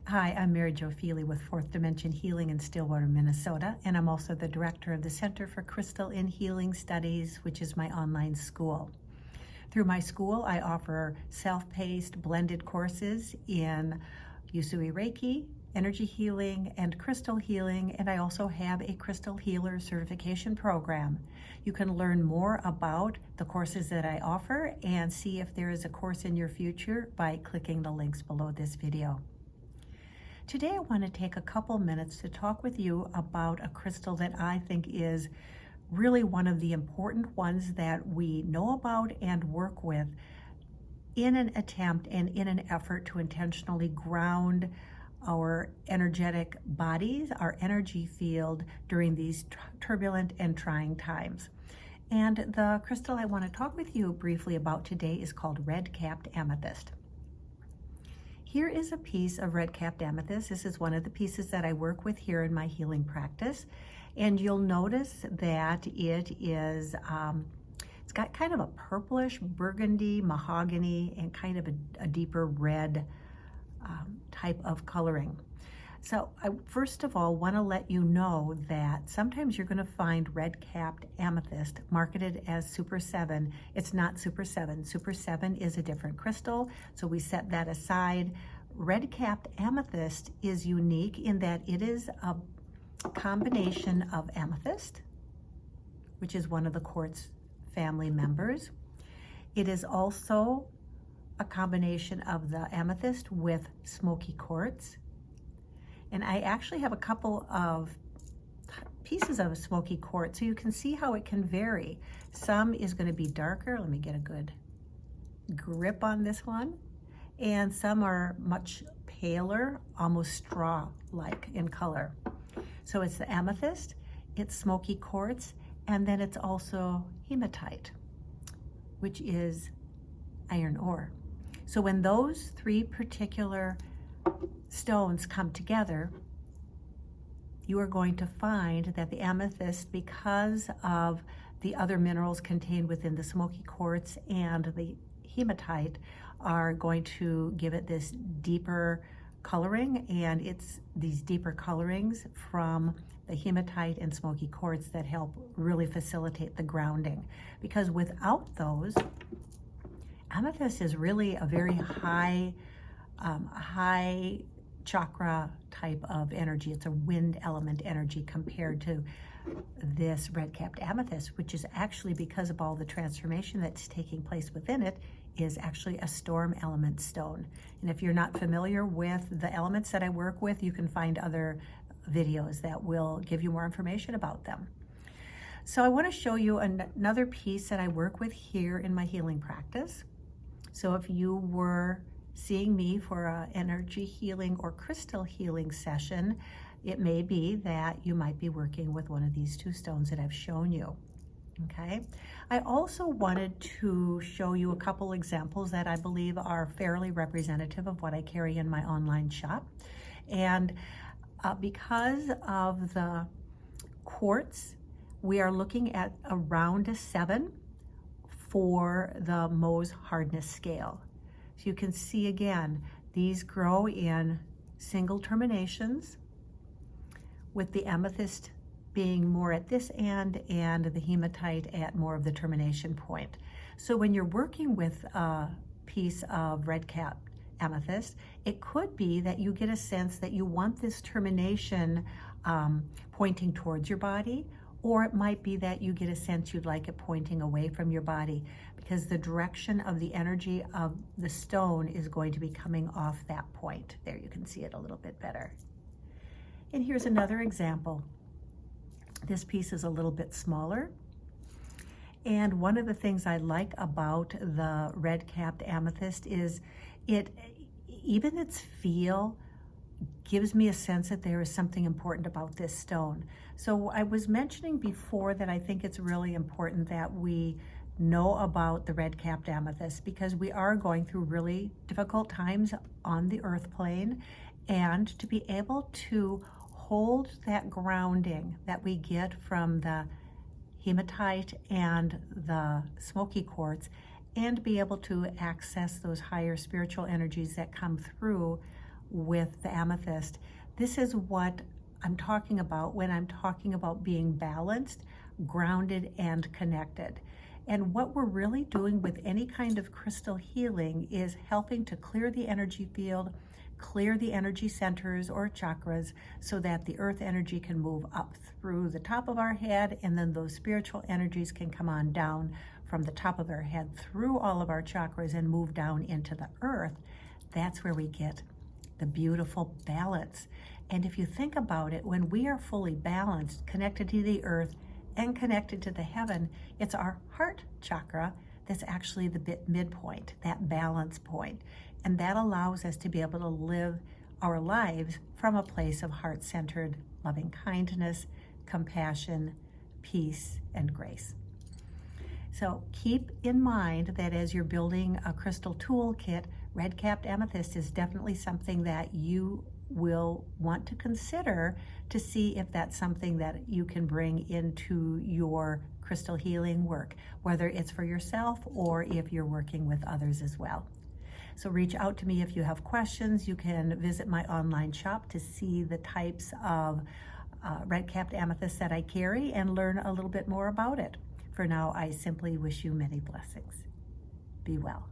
Hi, I'm maryjo with Fourth Dimension Healing in Stillwater, Minnesota, and I'm also the director of the Center for Crystal and Healing Studies, which is my online school. Through my school, I offer self-paced blended courses in Usui Reiki, energy healing, and crystal healing, and I also have a crystal healer certification program. You can learn more about the courses that I offer and see if there is a course in your future by clicking the links below this video. Today I want to take a couple minutes to talk with you about a crystal that I think is really one of the important ones that we know about and work with in an attempt and in an effort to intentionally ground our energetic bodies, our energy field during these turbulent and trying times. And the crystal I want to talk with you briefly about today is called red-capped amethyst. Here is a piece of red-capped amethyst. This is one of the pieces that I work with here in my healing practice. And you'll notice that it is, it's got kind of a purplish, burgundy, mahogany, and kind of a deeper red type of coloring. So I first of all want to let you know that sometimes you're going to find red-capped amethyst marketed as Super 7. It's not Super 7. Super 7 is a different crystal, so we set that aside. Red-capped amethyst is unique in that it is a combination of amethyst, which is one of the quartz family members. It is also a combination of the amethyst with smoky quartz. And I actually have a couple of pieces of smoky quartz, so you can see how it can vary. Some is going to be darker. Let me get a good grip on this one. And some are much paler, almost straw-like in color. So it's the amethyst, it's smoky quartz, and then it's also hematite, which is iron ore. So when those three particular stones come together, you are going to find that the amethyst, because of the other minerals contained within the smoky quartz and the hematite, are going to give it this deeper coloring, and it's these deeper colorings from the hematite and smoky quartz that help really facilitate the grounding. Because without those, amethyst is really a very high chakra type of energy. It's a wind element energy compared to this red-capped amethyst, which is actually, because of all the transformation that's taking place within it, is actually a storm element stone. And if you're not familiar with the elements that I work with, you can find other videos that will give you more information about them. So I want to show you another piece that I work with here in my healing practice. So if you were seeing me for an energy healing or crystal healing session, it may be that you might be working with one of these two stones that I've shown you. Okay. I also wanted to show you a couple examples that I believe are fairly representative of what I carry in my online shop. And because of the quartz, we are looking at around a 7 for the Mohs hardness scale. So you can see again, these grow in single terminations, with the amethyst being more at this end and the hematite at more of the termination point. So when you're working with a piece of red-capped amethyst, it could be that you get a sense that you want this termination pointing towards your body, or it might be that you get a sense you'd like it pointing away from your body, because the direction of the energy of the stone is going to be coming off that point. There, you can see it a little bit better. And here's another example. This piece is a little bit smaller. And one of the things I like about the red-capped amethyst is even its feel gives me a sense that there is something important about this stone. So I was mentioning before that I think it's really important that we know about the red-capped amethyst, because we are going through really difficult times on the earth plane, and to be able to hold that grounding that we get from the hematite and the smoky quartz, and be able to access those higher spiritual energies that come through with the amethyst. This is what I'm talking about when I'm talking about being balanced, grounded, and connected. And what we're really doing with any kind of crystal healing is helping to clear the energy field, clear the energy centers or chakras, so that the earth energy can move up through the top of our head, and then those spiritual energies can come on down from the top of our head through all of our chakras and move down into the earth. That's where we get the beautiful balance. And if you think about it, when we are fully balanced, connected to the earth and connected to the heaven, it's our heart chakra that's actually the midpoint, that balance point. And that allows us to be able to live our lives from a place of heart-centered loving kindness, compassion, peace, and grace. So keep in mind that as you're building a crystal toolkit, red-capped amethyst is definitely something that you will want to consider to see if that's something that you can bring into your crystal healing work, whether it's for yourself or if you're working with others as well. So reach out to me if you have questions. You can visit my online shop to see the types of red-capped amethyst that I carry and learn a little bit more about it. For now, I simply wish you many blessings. Be well.